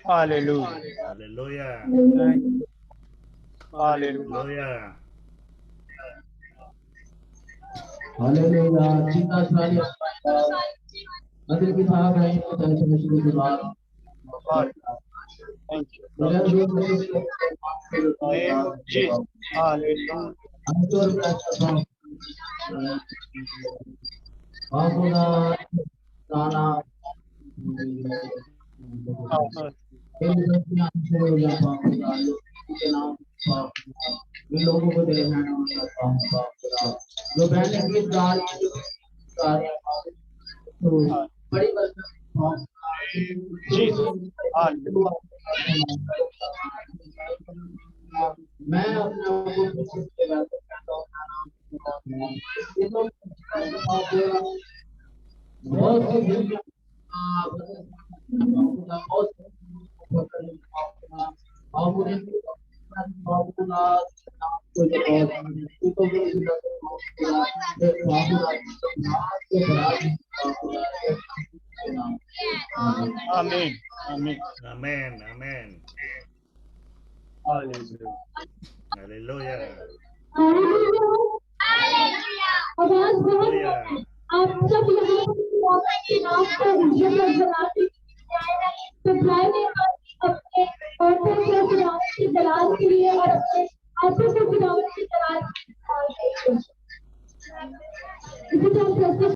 Hallelujah. Hallelujah. Hallelujah. Hallelujah. Kita sekali Nabi kita akan dan semestinya juga. Thank you. Name of Jesus. Hallelujah. Ancur kacau. Bagulah sana. Ini ancur yang bagulah. Kita nak इन लोगों को देखना है जो पहले गीत गा रहे हैं तो बड़ी बात Jesus. Hallelujah. मैं अपने आप को प्रोसेस के बाद बहुत से दिन Amen. Amen. Amen. Amen. Hallelujah. Hallelujah. आवाज बहुत Hallelujah. आप सब यहाँ के नाम को इज्जत और जलाते तो ड्राइवर अपने ऑटो को गिरावट की दलाल के लिए और अपने ऑटो को गिरावट की दलाल इसी तरह से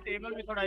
टेबल में थोड़ा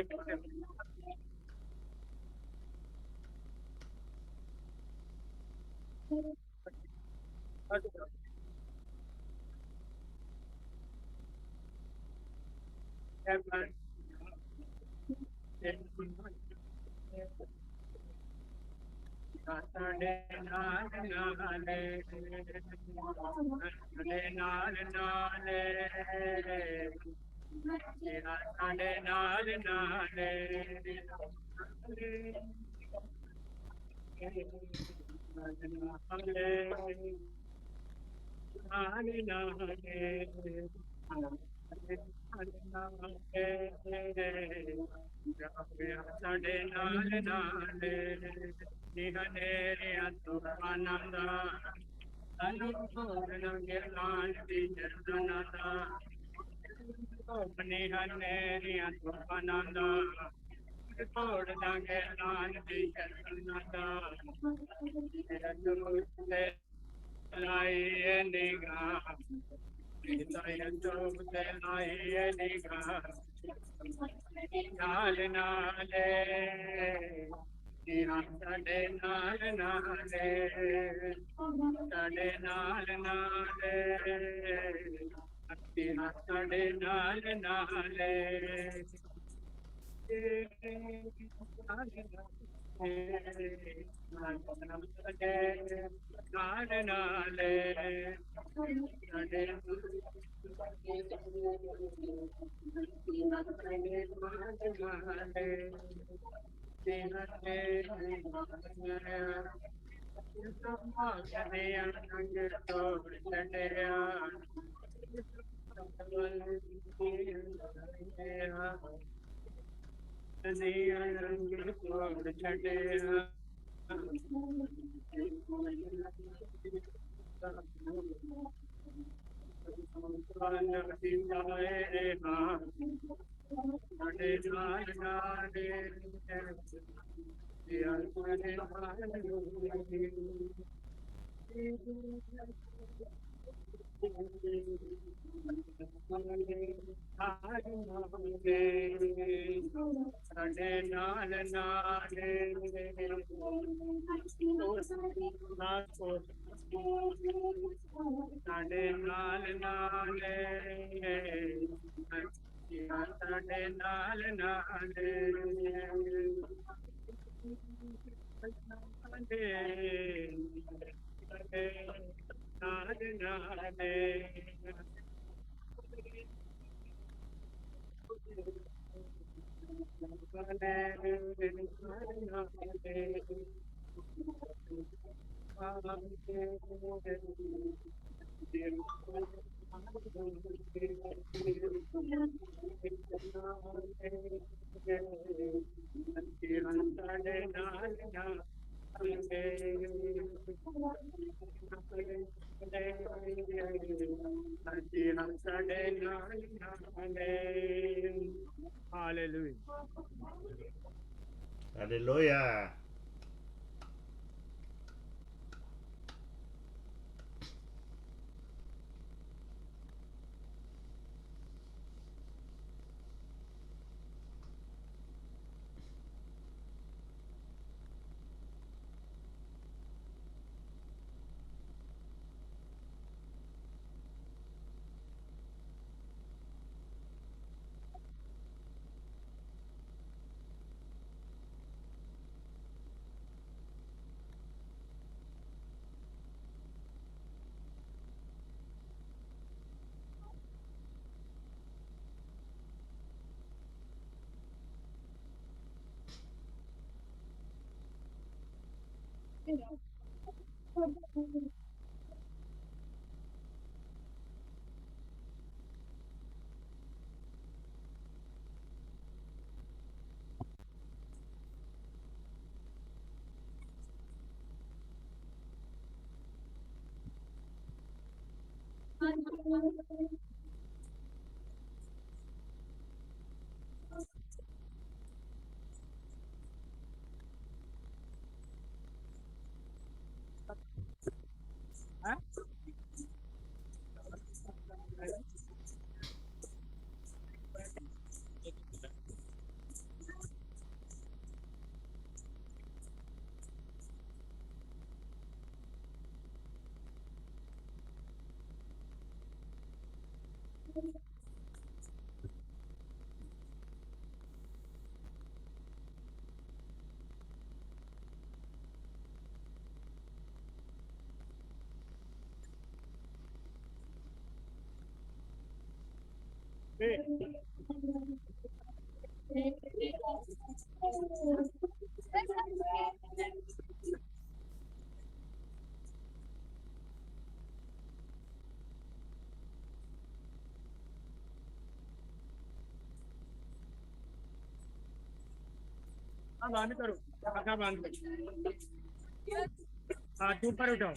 ਸਾਡੇ ਨਾਲ ਨਾਲ ਸਾਡੇ ਨਾਲ ਨਾਲ ਸਾਡੇ ਨਾਲ ਨਾਲ Hallelujah. Hallelujah. हाँ बंद करो, आँखें बंद करो, हाथ ऊपर उठाओ।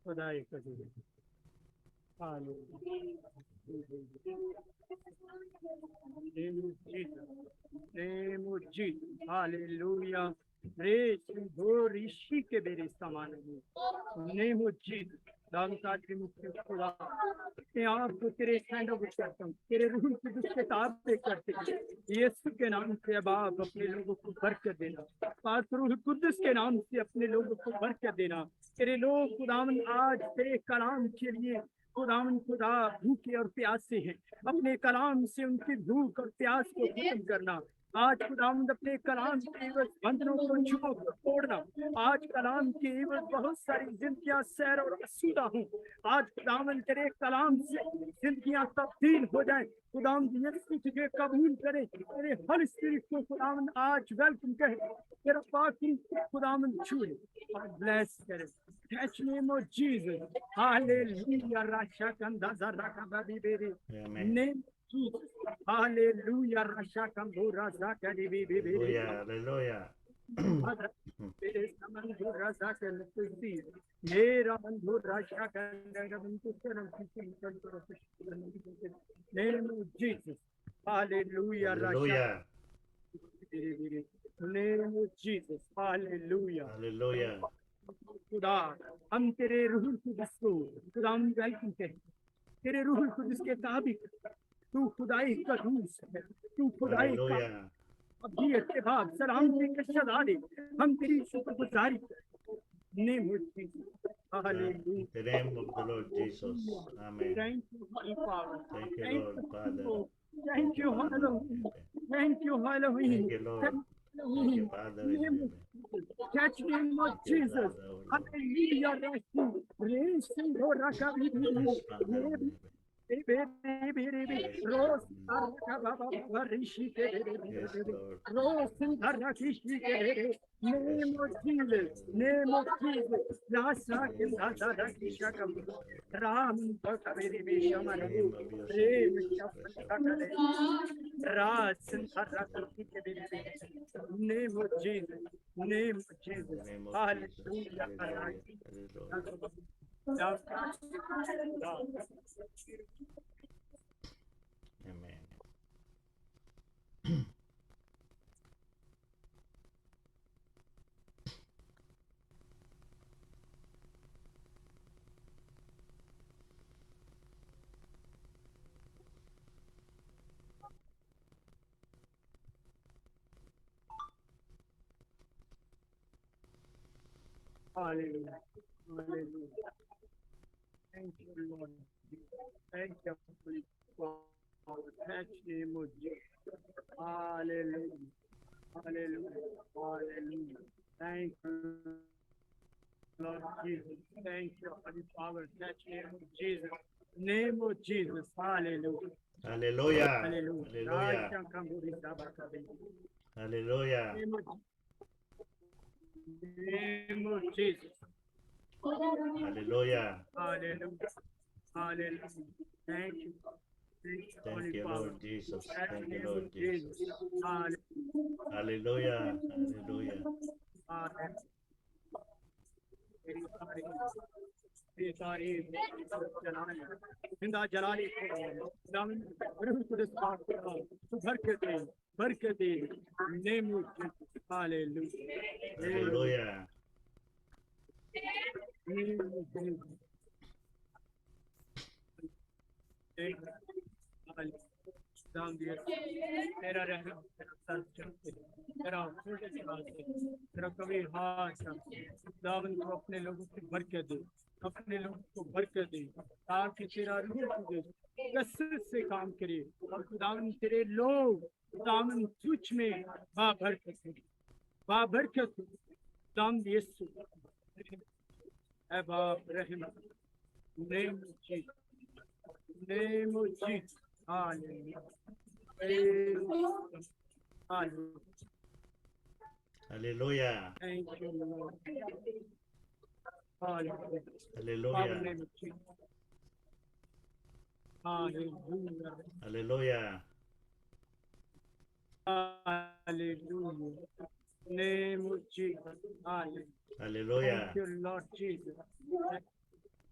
खुदा एक कसूर Name of Jesus. Hallelujah. Praise Lord ऋषि के बेरे समान है। Name of Jesus. दामता के मुख्य खुदा अपने आप को तेरे स्टैंड अप करता हूँ, तेरे रूह की दुष्ट ताब पे करते हैं। यीशु के नाम से बाप अपने लोगों को बरकत देना, पाक रूह कुद्दुस के नाम से अपने लोगों को बरकत देना। तेरे लोग खुदावन आज तेरे कलाम के लिए खुदावन खुदा भूखे और प्यासे हैं, अपने कलाम से उनकी भूख और प्यास को खत्म करना। आज खुदावंद अपने कलाम के एवज बंधनों को छुओ तोड़ना। आज कलाम के एवज बहुत सारी जिंदगियां सैर और असूदा हूँ। आज खुदावंद तेरे कलाम से जिंदगियां तब्दील हो जाएं। खुदावंद यीशु तुझे कबूल करे, तेरे हर स्पिरिट को खुदावंद आज वेलकम कहे, तेरा पाक खुदावंद छुए और ब्लेस करे। Touch name of Jesus. Hallelujah. Rasha kanda zara kabadi beri. Name of Jesus. Hallelujah. Rasha kambura zakari beri. Hallelujah. Hallelujah. Beri samandura zakari beri. Mera mandura shakandara bantusaram kishin. Name of Jesus. Hallelujah. Hallelujah. Name of Jesus. Hallelujah. Hallelujah. खुदा हम तेरे रूह कुद्दुस को खुदा हम welcome करें, तेरे रूह कुद्दुस के ताबिक तू खुदाई का रूह है, तू खुदाई का Hallelujah. अभी अच्छे भाग सलाम के शदादे हम तेरी शुक्रगुजारी नेम होती hallelujah. In the name of the Lord Jesus. Amen. Thank you, Holy Father. Thank you, Lord, Father. Thank you, Hallelujah. Thank you, Hallelujah. Thank you, Lord. Thank you, Father. in heaven. Catch name of Thank you, Jesus. Father. Hallelujah. Raise and go rakabi. Yes, Father. in heaven. Rose Rishi Yes, Lord. Rose name of Jesus, name of Jesus, Rasa Kishakam Ram Bakaveri Bishamanu Ras and name of Jesus, name of Jesus, In the name of hallelujah. Jesus. Hallelujah. Amen. Hallelujah. Hallelujah. Thank you, Lord. Thank you for touch name of Jesus. Hallelujah. Hallelujah. Hallelujah. Thank you, Lord Jesus. Thank you for the power. Touch name of Jesus. Name of Jesus. Hallelujah. Hallelujah. Hallelujah. Hallelujah. Hallelujah. Name of Jesus. Hallelujah. Hallelujah. Hallelujah. Thank you. Thank you, Lord Jesus. Thank you, Lord Jesus. Jesus. Hallelujah. Hallelujah. तारीफ जलाल जिंदा जलाली खुदावन रूह कुदस पाक खुदा तू बरकत दे name hallelujah तेरा रहना तेरा तेरा कभी हाथ दावन को अपने लोगों को बरकत दे अपने लोगों को बरकत दे ताकि तेरा रूह कसरत से काम करे और खुदावन तेरे लोग खुदावन तुझ में बाबरकत खुदावन यीशु ऐ बाप रहम name Jesus hallelujah Hallelujah. Thank you Lord Hallelujah. Hallelujah Hallelujah. Hallelujah name of Jesus Hallelujah. Thank you Lord Jesus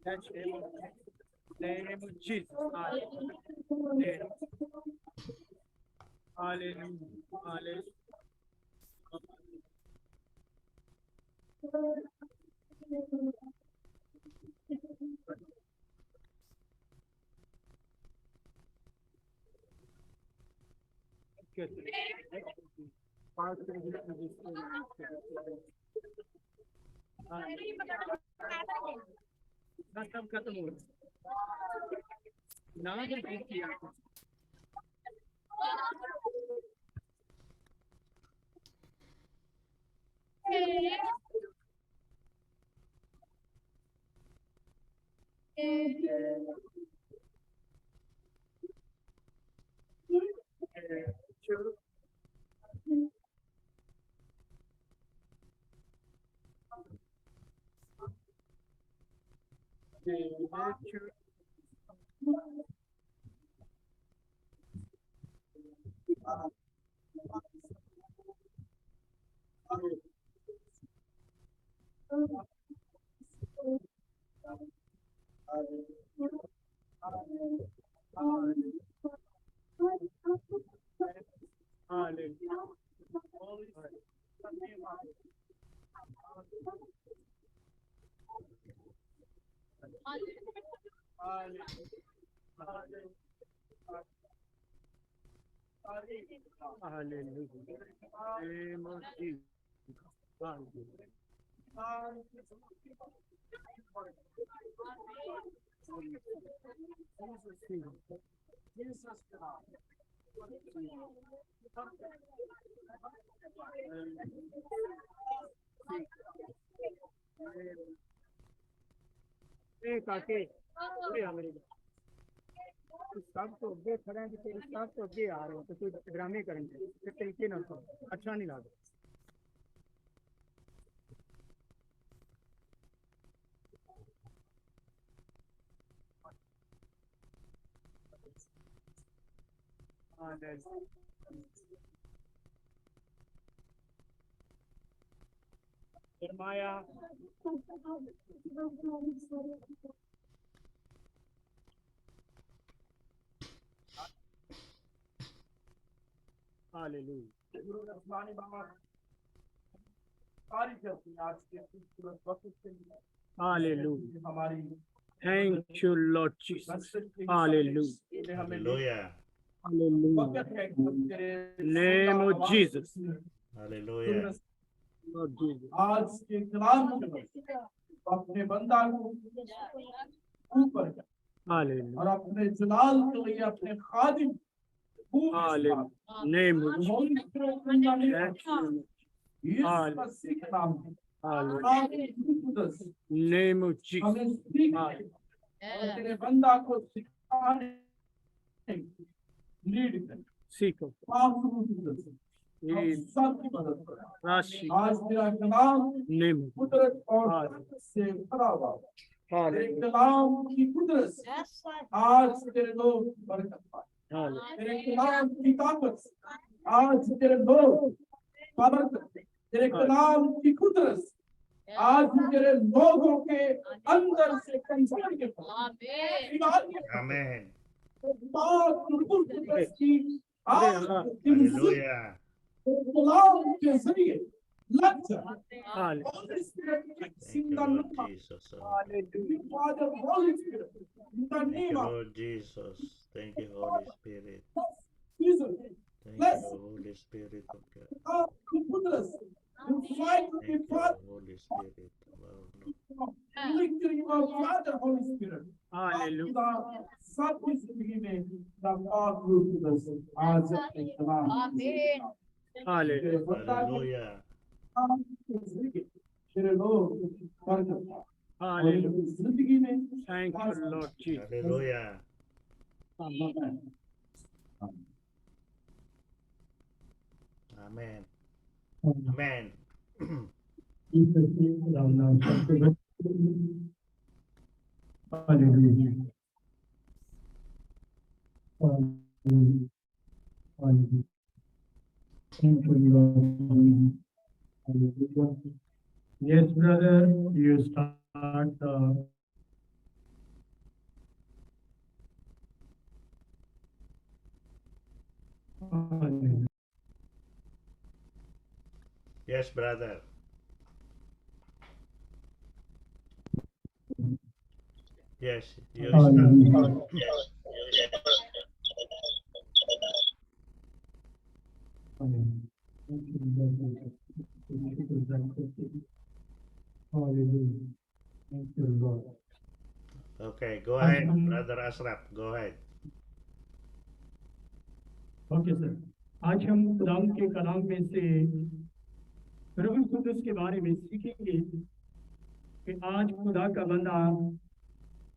That's it name of Jesus hallelujah hallelujah सब खत्म हो ना किया काके सब तो अगे खड़े हैं तेरे सब तो अगे आ रहे हो तो तू ड्रामे करेंगे फिर तरीके ना तो अच्छा नहीं लगता फरमाया Hallelujah. Thank you, Lord Jesus. Hallelujah. Hallelujah. Hallelujah. Name of Jesus. Hallelujah. Lord Jesus. आज के कलाम अपने बंदा को ऊपर Hallelujah. और अपने जलाल के लिए अपने खादिम Hallelujah. Name of Jesus. Name of Jesus. तेरे बंदा को सिखाने लीड कर सीखो सबकी मदद कर राशि आज तेरा कलाम नेम कुदरत और से भरा हुआ तेरे कलाम की कुदरत आज तेरे लोग बरकत पाए तेरे कलाम की ताकत आज तेरे लोग बरकत तेरे कलाम की कुदरत आज तेरे लोगों के अंदर से कंसर्न के Amen. हालेलुया के जरिए लग जाए Holy Spirit Thank you, Lord Jesus. Father, Holy Spirit, in the Thank name you, of Lord Jesus. Thank you, Holy Spirit. Jesus, Thank you, Holy Spirit of God. put us in fight with Thank you, Father, Holy Spirit. Wow. victory of Father, Holy Spirit. Hallelujah सबकी जिंदगी में रफ्तार रूप दस आज अपने कलाम hallelujah Hallelujah. तेरे लोग बरकत हालेलुया जिंदगी में thank you lord ji Hallelujah. Amen. Amen. Yes, brother, you start the Yes, brother. Yes, you start. Okay, go ahead, brother Ashraf. Go ahead. Okay sir आज हम खुदाम के कलाम में से रूह कुदस के बारे में सीखेंगे कि आज खुदा का बंदा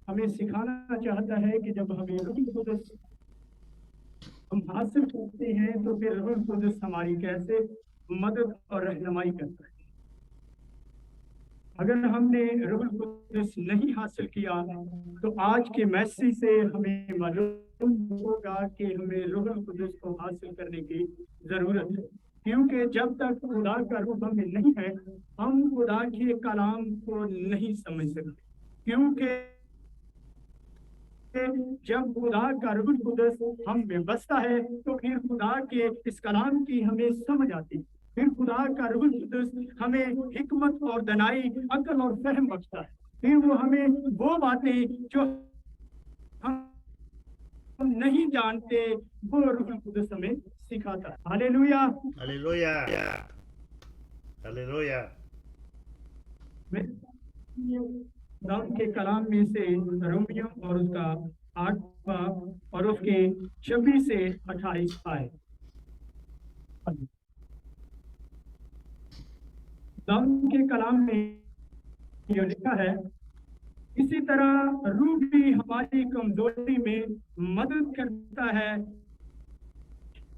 हमें सिखाना चाहता है कि जब हमें रूह कुदस हम हासिल करते हैं तो फिर रूह कुदस हमारी कैसे मदद और रहनुमाई करता है। अगर हमने रूह कुदस नहीं हासिल किया तो आज के मैसेज से हमें मालूम होगा कि हमें रूह कुदस को हासिल करने की जरूरत है, क्योंकि जब तक खुदा का रूह हमें नहीं है हम खुदा के कलाम को नहीं समझ सकते, क्योंकि जब खुदा का रूह कुदस हम में बसता है तो फिर खुदा के इस कलाम की हमें समझ आती है, फिर खुदा का रूह कुदस हमें हिकमत और दनाई अकल और फहम बख्शता है, फिर वो हमें वो बातें जो हम नहीं जानते वो रूह कुदस हमें सिखाता है। Hallelujah Hallelujah. Hallelujah. खुदाम के कलाम में से रोमियो और उसका 8वां और उसके 26 से 28 आए। खुदाम के कलाम में ये लिखा है, इसी तरह रूह भी हमारी कमजोरी में मदद करता है,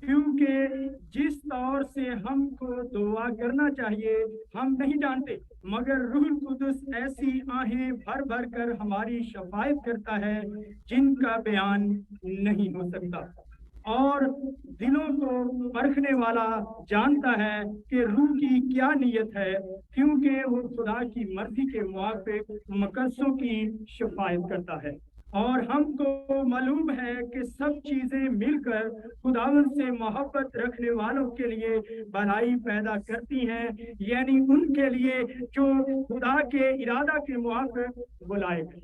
क्योंकि जिस तौर से हमको दुआ करना चाहिए हम नहीं जानते, मगर रूह कुदस ऐसी आहें भर भर कर हमारी शफायत करता है जिनका बयान नहीं हो सकता, और दिलों को परखने वाला जानता है कि रूह की क्या नीयत है, क्योंकि वो खुदा की मर्जी के मुताबिक मकसदों की शफायत करता है। और हमको मालूम है कि सब चीजें मिलकर खुदावन से मोहब्बत रखने वालों के लिए भलाई पैदा करती हैं, यानी उनके लिए जो खुदा के इरादा के मुताबिक बुलाए गए।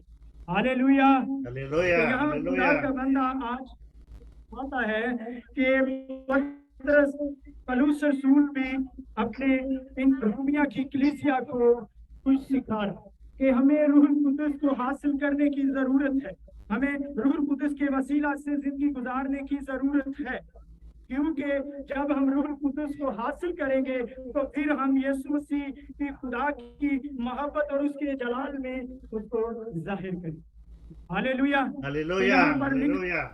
हालेलुया। Hallelujah. यहाँ खुदा का Hallelujah. बंदा आज आता है कि पलूस रसूल भी अपने इन रोमिया की कलीसिया को कुछ सिखा रहा कि हमें रूह कुदस को हासिल करने की जरूरत है, हमें रूह कुदस के वसीला से जिंदगी गुजारने की जरूरत है, क्योंकि जब हम रूह कुदस को हासिल करेंगे तो फिर हम यीशु मसीह की खुदा की मोहब्बत और उसके जलाल में उसको जाहिर करेंगे। हालेलुया। Hallelujah. Hallelujah.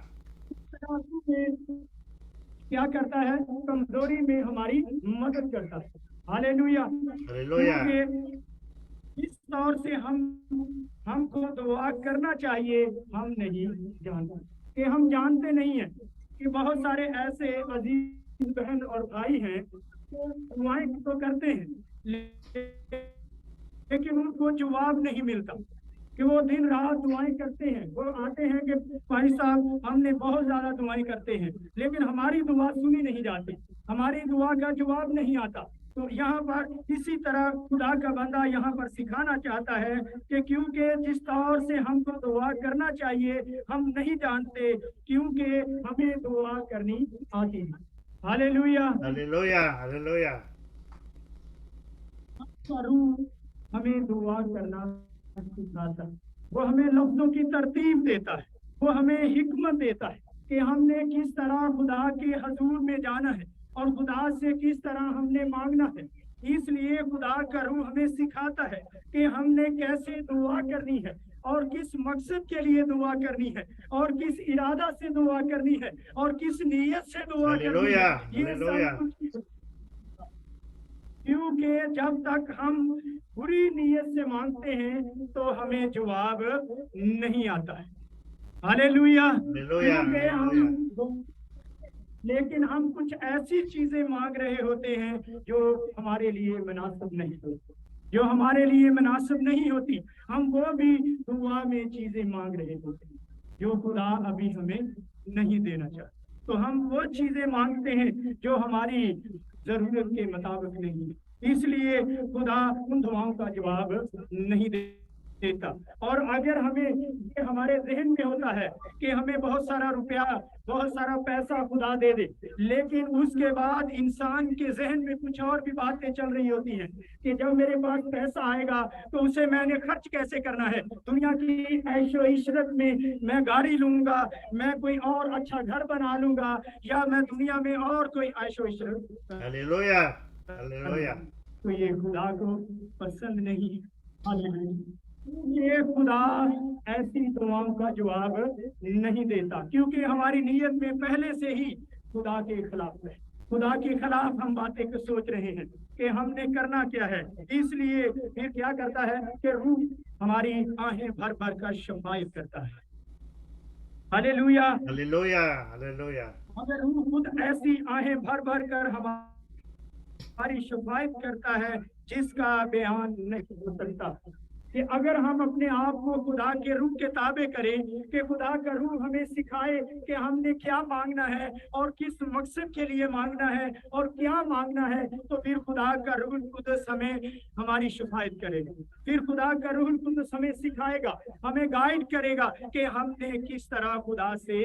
क्या करता है? कमजोरी में हमारी मदद करता है। हालेलुया। Hallelujah. इस तौर से हमको दुआ करना चाहिए हम नहीं जानते, कि हम जानते नहीं हैं कि बहुत सारे ऐसे अजीज बहन और भाई हैं दुआएं तो करते हैं लेकिन उनको जवाब नहीं मिलता कि वो दिन रात दुआएं करते हैं। वो आते हैं कि भाई साहब हमने बहुत ज्यादा दुआएं करते हैं, लेकिन हमारी दुआ सुनी नहीं जाती, हमारी दुआ का जवाब नहीं आता। तो यहाँ पर इसी तरह खुदा का बंदा यहाँ पर सिखाना चाहता है कि क्योंकि जिस तौर से हमको दुआ करना चाहिए हम नहीं जानते, क्योंकि हमें दुआ करनी आती है। हालेलुया। Hallelujah, hallelujah. रूह हमें दुआ करना सिखाता है, वो हमें लफ्जों की तरतीब देता है, वो हमें हिकमत देता है कि हमने किस तरह खुदा के हजूर में जाना है और खुदा से किस तरह हमने मांगना है। इसलिए खुदा का रूह हमें सिखाता है कि हमने कैसे दुआ करनी है और किस मकसद के लिए दुआ करनी है और किस इरादा से दुआ करनी है और किस नीयत से दुआ करनी है। ये सब कुछ, क्योंकि जब तक हम बुरी नीयत से मांगते हैं तो हमें जवाब नहीं आता है। हालेलुया। लेकिन हम कुछ ऐसी चीजें मांग रहे होते हैं जो हमारे लिए मुनासिब नहीं होती, जो हमारे लिए मुनासिब नहीं होती। हम वो भी दुआ में चीजें मांग रहे होते हैं जो खुदा अभी हमें नहीं देना चाहता। तो हम वो चीजें मांगते हैं जो हमारी जरूरत के मुताबिक नहीं है, इसलिए खुदा उन दुआओं का जवाब नहीं देता। और अगर हमें ये हमारे जहन में होता है कि हमें बहुत सारा रुपया, बहुत सारा पैसा खुदा दे दे, लेकिन उसके बाद इंसान के जहन में कुछ और भी बातें चल रही होती हैं कि जब मेरे पास पैसा आएगा तो उसे मैंने खर्च कैसे करना है, दुनिया की ऐशो इशरत में मैं गाड़ी लूंगा, मैं कोई और अच्छा घर बना लूंगा, या मैं दुनिया में और कोई ऐशो इशरत। Hallelujah, hallelujah. तो ये खुदा को पसंद नहीं। हालेलुया। ये खुदा ऐसी दुआओं का जवाब नहीं देता, क्योंकि हमारी नीयत में पहले से ही खुदा के खिलाफ है। खुदा के खिलाफ हम बातें को सोच रहे हैं कि हमने करना क्या है। इसलिए फिर क्या करता है कि रूह हमारी आहें भर भर कर शफायत करता है। Hallelujah, hallelujah, hallelujah. अगर रूह खुद ऐसी आहें भर भर कर हमारी शफायत करता है जिसका बयान नहीं हो सकता, कि अगर हम अपने आप को खुदा के रूह के ताबे करें, कि खुदा का रूह हमें सिखाए कि हमने क्या मांगना है और किस मकसद के लिए मांगना है और क्या मांगना है, तो फिर खुदा का रूह कुदस हमें हमारी शिफायत करेगा। फिर खुदा का रूह कुदस हमें सिखाएगा, हमें गाइड करेगा कि हमने किस तरह खुदा से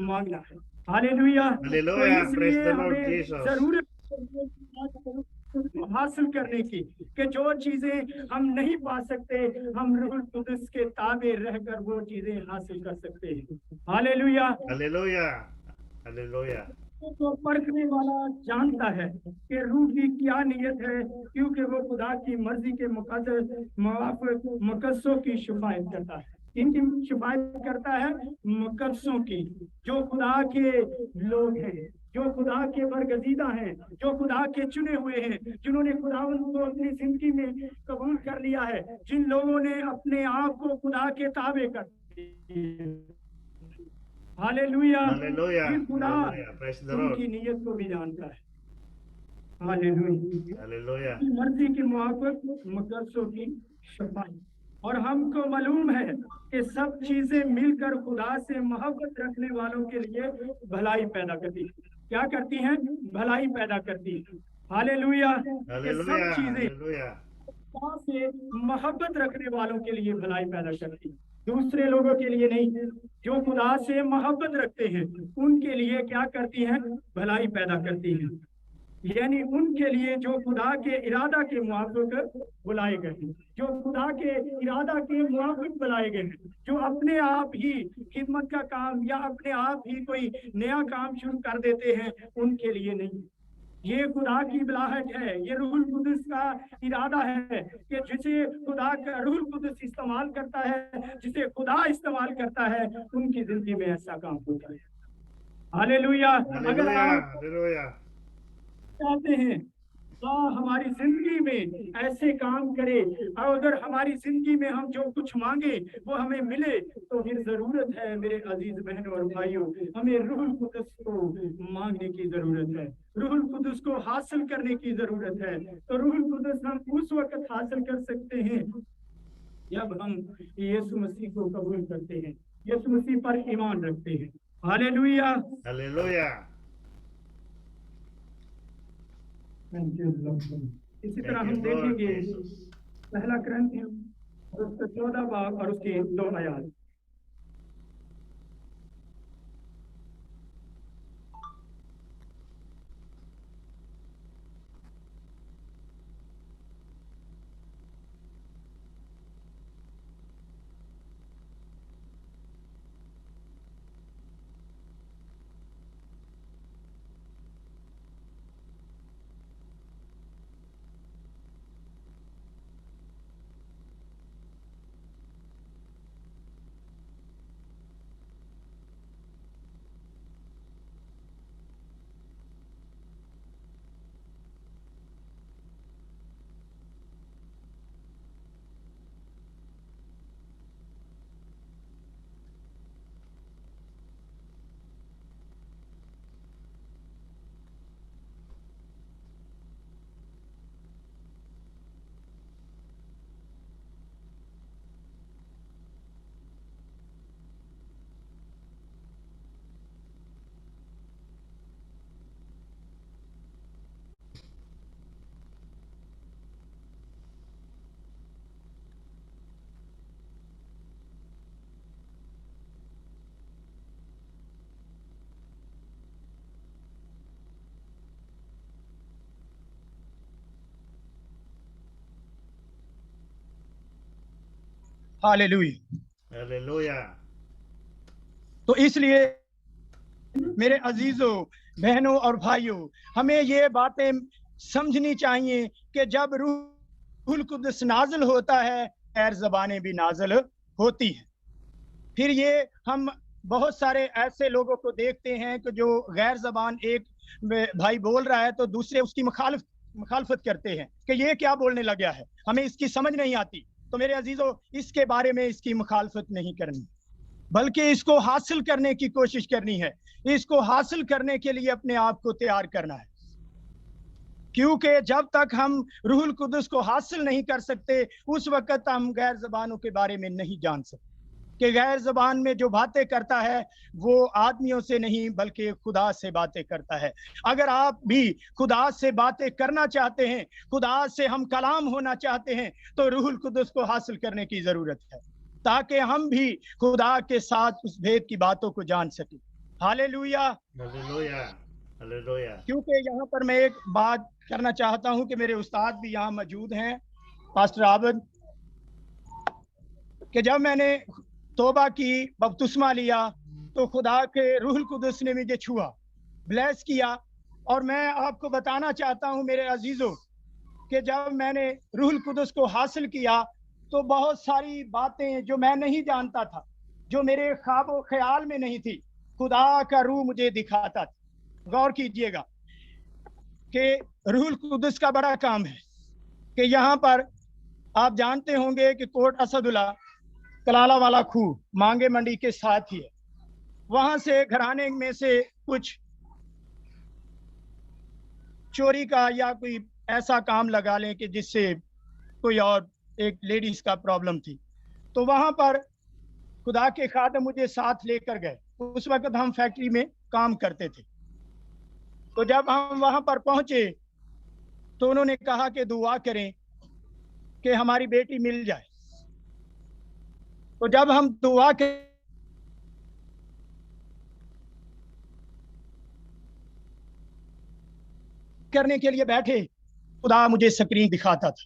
मांगना है। Hallelujah. Hallelujah, praise the Lord Jesus. जरूरत हासिल करने की कि जो चीजें हम नहीं पा सकते हम रूह कुदस के ताबे रहकर वो चीजें हासिल कर सकते हैं। Hallelujah, hallelujah, hallelujah. तो परखने वाला जानता है कि रूह की क्या नियत है, क्योंकि वो खुदा की मर्जी के मुकद्दसों की शिफायत करता है। इनकी शिफायत करता है मुकद्दसों की, जो खुदा के लोग हैं, जो खुदा के बरगजीदा हैं, जो खुदा के चुने हुए हैं, जिन्होंने खुदा उनको अपनी जिंदगी में कबूल कर लिया है, जिन लोगों ने अपने आप को खुदा के ताबे कर दिया। हालेलुया। फिर खुदा उनकी नीयत को भी जानता है। Hallelujah, hallelujah. मर्जी के मुआफिक मुकद्दसों की शफाअत। और हमको मालूम है कि सब चीजें मिलकर खुदा से मोहब्बत रखने वालों के लिए भलाई पैदा करती है। क्या करती हैं? भलाई पैदा करती है। हालेलुया। सब चीजें खुदा से मोहब्बत रखने वालों के लिए भलाई पैदा करती है, दूसरे लोगों के लिए नहीं। जो खुदा से मोहब्बत रखते हैं उनके लिए क्या करती हैं? भलाई पैदा करती हैं, यानी उनके लिए जो खुदा के इरादा के मुआफिक बुलाए गए हैं, जो खुदा के इरादा के मुआफिक बुलाए गए हैं, जो अपने आप ही खिदमत का काम या अपने आप ही कोई नया काम शुरू कर देते हैं, उनके लिए नहीं। ये खुदा की बुलाहट है, ये रूहुल कुदस का इरादा है कि जिसे खुदा का रूहुल कुदस इस्तेमाल करता है, जिसे खुदा इस्तेमाल करता है, उनकी जिंदगी में ऐसा काम होता है। हालेलुया। अगर आप चाहते हैं हमारी जिंदगी में ऐसे काम करे, और अगर हमारी जिंदगी में हम जो कुछ मांगे वो हमें मिले, तो फिर जरूरत है मेरे अजीज बहनों और भाइयों, हमें रूहुल कुदस को मांगने की जरूरत है, रूहुल कुदस को हासिल करने की जरूरत है। तो रूहुल कुदस हम उस वक्त हासिल कर सकते हैं जब हम यीशु मसीह को कबूल करते हैं, यीशु मसीह पर ईमान रखते हैं। हालेलुया। Hallelujah. इसी तरह Thank हम you, Lord देखेंगे Jesus. पहला कुरिन्थियों और उसका 14 बाब और उसके 2 आयत। हालेलुया। Hallelujah. तो इसलिए मेरे अजीजों, बहनों और भाइयों, हमें ये बातें समझनी चाहिए कि जब रूहुल कुद्दस नाज़िल होता है, गैर ज़बानें भी नाज़िल होती हैं। फिर ये हम बहुत सारे ऐसे लोगों को देखते हैं कि जो गैर ज़बान एक भाई बोल रहा है तो दूसरे उसकी मुखालफत करते हैं कि ये क्या बोलने लग गया है, हमें इसकी समझ नहीं आती। तो मेरे अजीजों, इसके बारे में इसकी मुखालफत नहीं करनी, बल्कि इसको हासिल करने की कोशिश करनी है। इसको हासिल करने के लिए अपने आप को तैयार करना है, क्योंकि जब तक हम रूहुल कुद्दस को हासिल नहीं कर सकते, उस वक्त हम गैर ज़बानों के बारे में नहीं जान सकते कि गैर ज़बान में जो बातें करता है वो आदमियों से नहीं बल्कि खुदा से बातें करता है। अगर आप भी खुदा से बातें करना चाहते हैं, खुदा से हम कलाम होना चाहते हैं, तो रूहुल कुद्दस को हासिल करने की जरूरत है, ताकि हम भी खुदा के साथ उस भेद की बातों को जान सकें। हालेलुया। Hallelujah. Hallelujah. क्योंकि यहाँ पर मैं एक बात करना चाहता हूँ कि मेरे उस्ताद भी यहाँ मौजूद हैं, पास्टर आबद, कि जब मैंने तौबा की, बपतिस्मा लिया, तो खुदा के रूहुल कुद्दस ने मुझे छुआ, ब्लेस किया। और मैं आपको बताना चाहता हूँ मेरे अजीजों कि जब मैंने रूहुल कुद्दस को हासिल किया तो बहुत सारी बातें जो मैं नहीं जानता था, जो मेरे ख्वाब ख्याल में नहीं थी, खुदा का रूह मुझे दिखाता था। गौर कीजिएगा कि रूहुल कुद्दस का बड़ा काम है कि यहाँ पर आप जानते होंगे कि कोट असदुल्ला कलाला वाला खूह मांगे मंडी के साथ ही है। वहां से घराने में से कुछ चोरी का या कोई ऐसा काम लगा लें कि जिससे कोई और एक लेडीज का प्रॉब्लम थी, तो वहां पर खुदा के खादिम मुझे साथ लेकर गए। उस वक्त हम फैक्ट्री में काम करते थे। तो जब हम वहां पर पहुंचे तो उन्होंने कहा कि दुआ करें कि हमारी बेटी मिल जाए। तो जब हम दुआ करने के लिए बैठे, खुदा मुझे स्क्रीन दिखाता था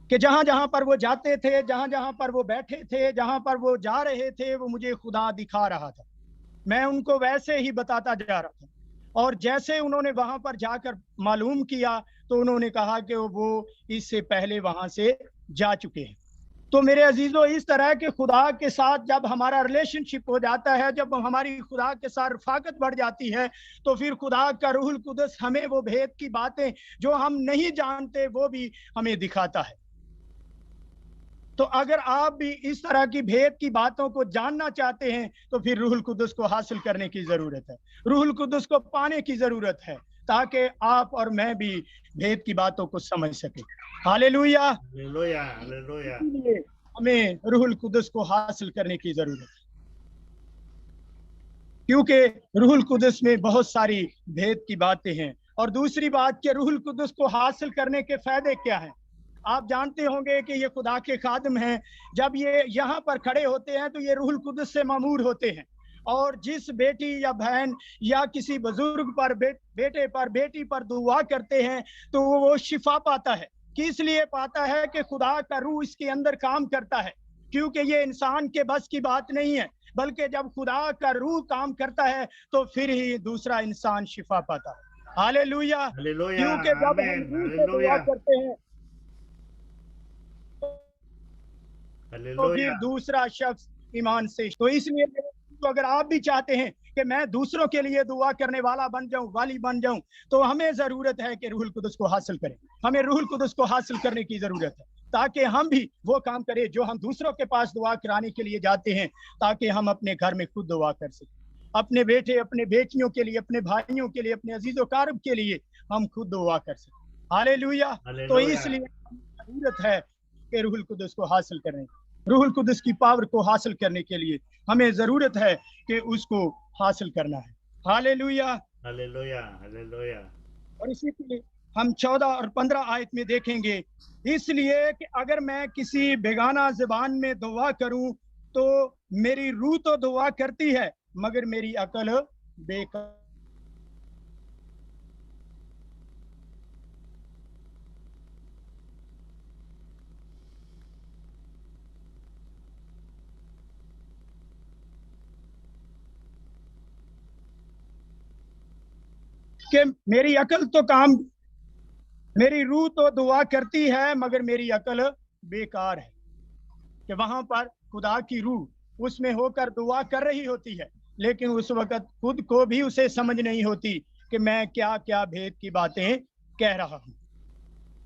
कि जहां जहां पर वो जाते थे, जहां जहां पर वो बैठे थे, जहां पर वो जा रहे थे, वो मुझे खुदा दिखा रहा था। मैं उनको वैसे ही बताता जा रहा था, और जैसे उन्होंने वहां पर जाकर मालूम किया तो उन्होंने कहा कि वो इससे पहले वहां से जा चुके हैं। तो मेरे अजीजों, इस तरह के खुदा के साथ जब हमारा रिलेशनशिप हो जाता है, जब हमारी खुदा के साथ रफाकत बढ़ जाती है, तो फिर खुदा का रूहुल कुदस हमें वो भेद की बातें जो हम नहीं जानते वो भी हमें दिखाता है। तो अगर आप भी इस तरह की भेद की बातों को जानना चाहते हैं तो फिर रूहुल कुदस को हासिल करने की जरूरत है, रूहुल कुदस को पाने की जरूरत है, ताकि आप और मैं भी भेद की बातों को समझ सके। Hallelujah, hallelujah, hallelujah. इसलिए हमें रूहुल कुदस को हासिल करने की जरूरत है, क्योंकि रूहुल कुदस में बहुत सारी भेद की बातें हैं। और दूसरी बात कि रूहुल कुदस को हासिल करने के फायदे क्या हैं। आप जानते होंगे कि ये खुदा के खादिम हैं, जब ये यहाँ पर खड़े होते हैं तो ये रूहुल कुदस से मामूर होते हैं, और जिस बेटी या बहन या किसी बुजुर्ग पर बेटे पर बेटी पर दुआ करते हैं तो वो शिफा पाता है। किस लिए पाता है? कि खुदा का रूह इसके अंदर काम करता है, क्योंकि ये इंसान के बस की बात नहीं है, बल्कि जब खुदा का रूह काम करता है तो फिर ही दूसरा इंसान शिफा पाता है। हालेलुया, हालेलुया, क्योंकि जब हम आमीन, रूह से दुआ हालेलुया, करते हैं तो हालेलुया। फिर दूसरा शख्स ईमान से। तो इसलिए तो अगर आप भी चाहते हैं कि मैं दूसरों के लिए दुआ करने वाला बन जाऊं, वाली बन जाऊं, तो हमें जरूरत है कि रूहुल कुदस को हासिल करें। हमें रूहुल कुदस को हासिल करने की जरूरत है, ताकि हम भी वो काम करें जो हम दूसरों के पास दुआ कराने के लिए जाते हैं, ताकि हम अपने घर में खुद दुआ कर सकें, अपने बेटे, अपने बेटियों के लिए, अपने भाइयों के लिए, अपने अजीजों कारब के लिए हम खुद दुआ कर सकें। हालेलुया। तो हालेलुया। इसलिए जरूरत है कि रूहुल कुदस को हासिल करें। रूहुल कुदस की पावर को हासिल करने के लिए हमें जरूरत है कि उसको हासिल करना है। Hallelujah, hallelujah, hallelujah. और इसी के लिए हम 14 और 15 आयत में देखेंगे, इसलिए कि अगर मैं किसी बेगाना ज़बान में दुआ करूं तो मेरी रूह तो दुआ करती है मगर मेरी अकल बेकार। कि मेरी अकल तो काम, मेरी रूह तो दुआ करती है मगर मेरी अकल बेकार है। कि वहां पर खुदा की रूह उसमें होकर दुआ कर रही होती है, लेकिन उस वक्त खुद को भी उसे समझ नहीं होती कि मैं क्या क्या भेद की बातें कह रहा हूं।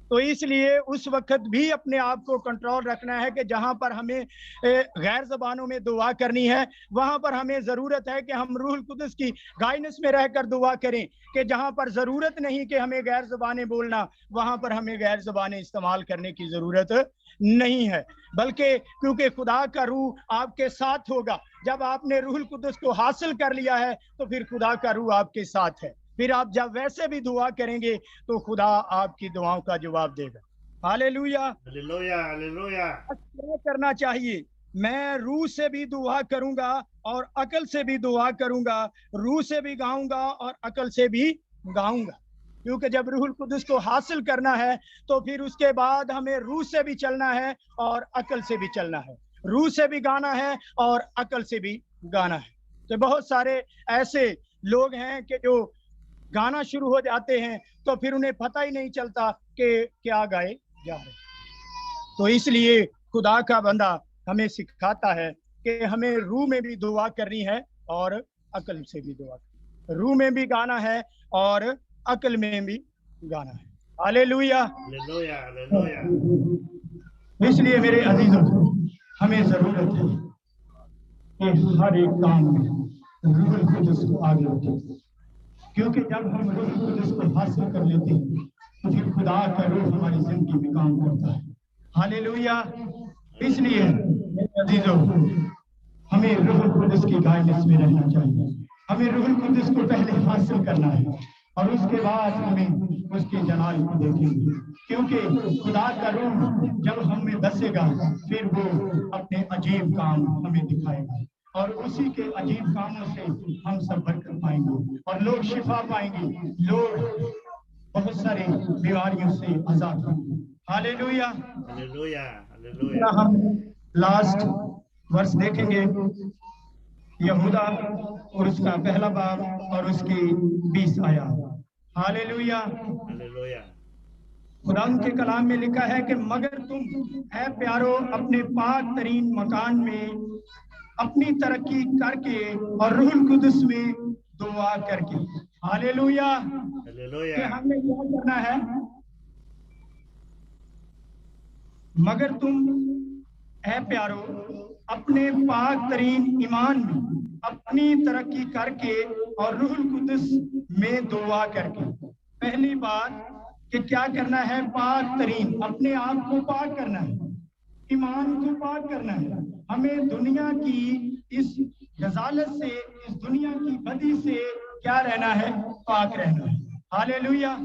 तो इसलिए उस वक्त भी अपने आप को कंट्रोल रखना है कि जहां पर हमें गैर ज़बानों में दुआ करनी है, वहां पर हमें ज़रूरत है कि हम रूहुल कुदस की गाइडेंस में रहकर दुआ करें। कि जहां पर ज़रूरत नहीं कि हमें गैर ज़बानें बोलना, वहां पर हमें गैर ज़बानें इस्तेमाल करने की ज़रूरत नहीं है, बल्कि क्योंकि खुदा का रूह आपके साथ होगा। जब आपने रूहुल कुदस को हासिल कर लिया है तो फिर खुदा का रूह आपके साथ है। फिर आप जब वैसे भी दुआ करेंगे तो खुदा आपकी दुआओं का जवाब देगा। Hallelujah, hallelujah, hallelujah. क्या करना चाहिए? मैं रूह से भी दुआ करूंगा और अकल से भी दुआ करूंगा, रूह से भी गाऊंगा और अकल से भी गाऊंगा। क्योंकि जब रूहुल कुदस को हासिल करना है तो फिर उसके बाद हमें रूह से भी चलना है और अकल से भी चलना है, रूह से भी गाना है और अकल से भी गाना है। तो बहुत सारे ऐसे लोग हैं कि जो गाना शुरू हो जाते हैं तो फिर उन्हें पता ही नहीं चलता कि क्या गाए जा रहे। तो इसलिए खुदा का बंदा हमें सिखाता है कि हमें रूह में भी दुआ करनी है और अकल से भी दुआ करनी है, रूह में भी गाना है और अकल में भी गाना है। Hallelujah, hallelujah, hallelujah. इसलिए मेरे अजीजों, हमें जरूरत है कि हर एक काम में रूहुल कुदस को आगे रखें, क्योंकि जब हम रूहुल कुदस को हासिल कर लेते हैं तो फिर खुदा का रूह हमारी जिंदगी में काम करता है। हालेलुया। इसलिए मेरे अजीजों, हमें रूहुल कुदस की गाइडेंस में रहना चाहिए। हमें रूहुल कुदस को पहले हासिल करना है और उसके बाद हमें उसके जलाल को देखेंगे, क्योंकि खुदा का रूह जब हम में बसेगा फिर वो अपने अजीब काम हमें दिखाएगा और उसी के अजीब कामों से हम सब बरकत पाएंगे और लोग शिफा पाएंगे, लोग बहुत सारी बीमारियों से आजाद होंगे। Hallelujah, hallelujah, hallelujah. हम लास्ट वर्ष देखेंगे, यहूदा और उसका पहला बाब और उसकी 20 आयत। हालेलुया। हालेलुया। खुदा के कलाम में लिखा है कि मगर तुम है प्यारो अपने पाक तरीन मकान में अपनी तरक्की करके और रूहुल कुदस में दुआ करके। हालेलुया। कि Hallelujah. हमने क्या करना है? मगर तुम है प्यारो अपने पाक तरीन ईमान में अपनी तरक्की करके और रूहुल कुदस में दुआ करके। पहली बात कि क्या करना है? पाक तरीन, अपने आप को पाक करना है, ईमान को पाक करना है। हमें दुनिया की इस गजालत से, इस दुनिया की बदी से क्या रहना है? पाक रहना है। हालेलुया।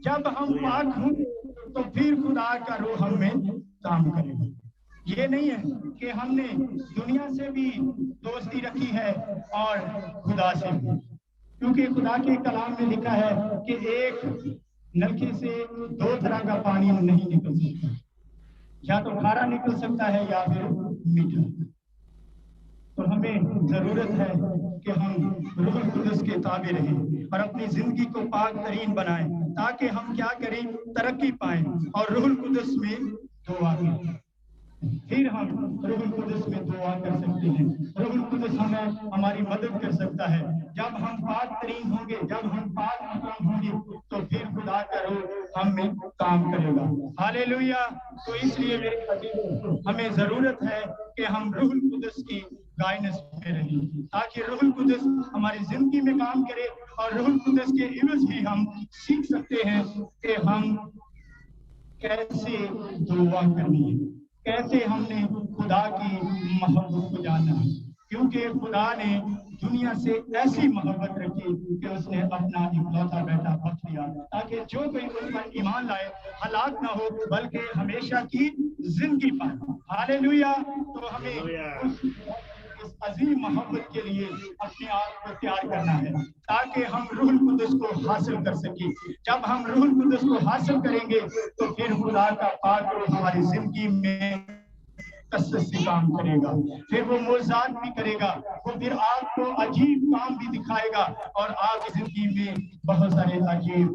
जब हम पाक होंगे तो फिर खुदा का रूह हम में काम करेगा। ये नहीं है कि हमने दुनिया से भी दोस्ती रखी है और खुदा से भी, क्योंकि खुदा के कलाम में लिखा है कि एक नलके से दो तरह का पानी नहीं निकल सकता, या तो खारा निकल सकता है या फिर मीठा। तो हमें जरूरत है कि हम रूहुल कुदस के ताबे रहें और अपनी जिंदगी को पाक तरीन बनाएं, ताकि हम क्या करें? तरक्की पाएं और रूहुल कुदस में दुआ करें। फिर हम रूहुल कुदस में दुआ कर सकते हैं। रूहुल कुदस हमें हमारी मदद कर सकता है। जब हम पाक तरीन होंगे, जब हम पाक मुकर्रम होंगे, तो फिर खुदा का रूह हम में काम करेगा। हालेलुया। तो इसलिए मेरे अजीजों, हमें जरूरत है कि हम रूहुल कुदस की गाइडेंस में रहें, ताकि रूहुल कुदस हमारी जिंदगी में काम करे और रूहुल कुदस के इवज भी हम सीख सकते हैं कि हम कैसे दुआ करनी है, कैसे हमने खुदा की मोहब्बत को जाना है। क्योंकि खुदा ने दुनिया से ऐसी मोहब्बत रखी कि उसने अपना इकलौता बेटा बख्श दिया, ताकि जो कोई उस पर ईमान लाए हलाक ना हो बल्कि हमेशा की जिंदगी पाए। हालेलुया। तो हमें इस अजीम मोहब्बत के लिए अपने आप को तैयार करना है, ताकि हम रूहुल कुदस को हासिल कर सकें। जब हम रूहुल कुदस को हासिल करेंगे तो फिर खुदा का पाक रूह हमारी जिंदगी में कसरत से काम करेगा, फिर वो मोजात भी करेगा, वो फिर आपको अजीब काम भी दिखाएगा और आपकी जिंदगी में बहुत सारे अजीब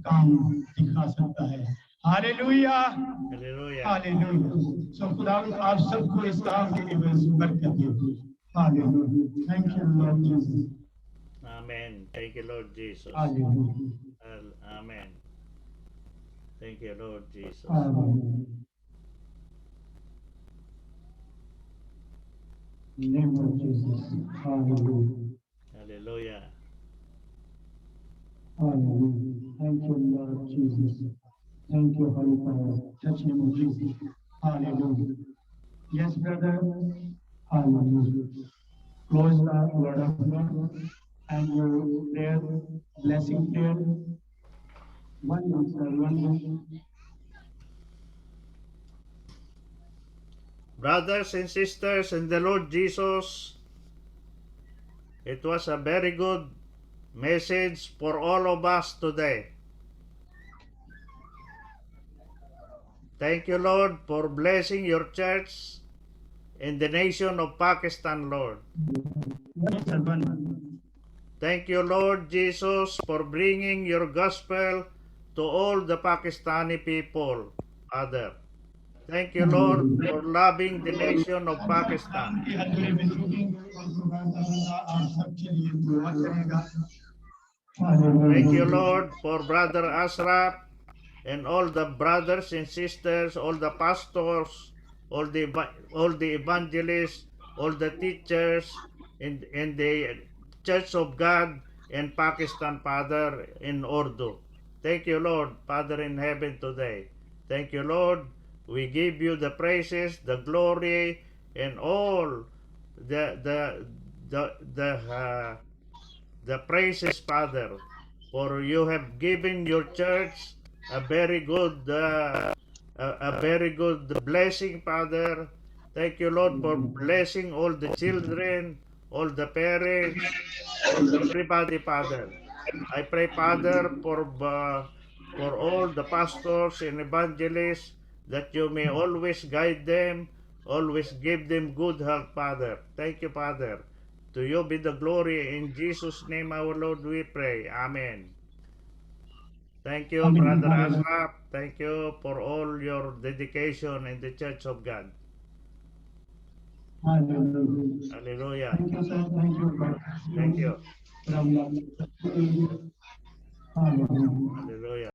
काम दिखा सकता है। हालेलुया। Hallelujah. हालेलुया। सो खुदा आप सबको इस काम के लिए बरकत दे। Hallelujah. Thank you, Lord Jesus. Amen. Thank you, Lord Jesus. Hallelujah. Amen. Thank you, Lord Jesus. Hallelujah. In the name of Jesus. Hallelujah. Hallelujah. Hallelujah. Thank you, Lord Jesus. Thank you, Holy Father. Touch name of Jesus. Hallelujah. Yes, brother. Hallelujah. Close the word of God and your prayer, blessing prayer. One minute. Brothers and sisters in the Lord Jesus, it was a very good message for all of us today. Thank you, Lord, for blessing your church in the nation of Pakistan, Lord. Thank you, Lord Jesus, for bringing your gospel to all the Pakistani people, Father. Thank you, Lord, for loving the nation of Pakistan. Thank you, Lord, for Brother Ashraf and all the brothers and sisters, all the pastors, all the evangelists, all the teachers in the Church of God in Pakistan, Father, in Urdu. Thank you, Lord, Father in heaven today. Thank you, Lord. We give you the praises, the glory, and all the praises, Father, for you have given your church a very good blessing, Father. Thank you, Lord, for blessing all the children, all the parents, everybody, Father. I pray, Father, for all the pastors and evangelists, that you may always guide them, always give them good health, Father. Thank you, Father. To you be the glory. In Jesus' name, our Lord, we pray. Amen. Thank you, Brother Ashraf. Thank you for all your dedication in the Church of God. Hallelujah. Hallelujah. Thank you, sir. Thank you. God bless you. Thank you. Hallelujah. Hallelujah.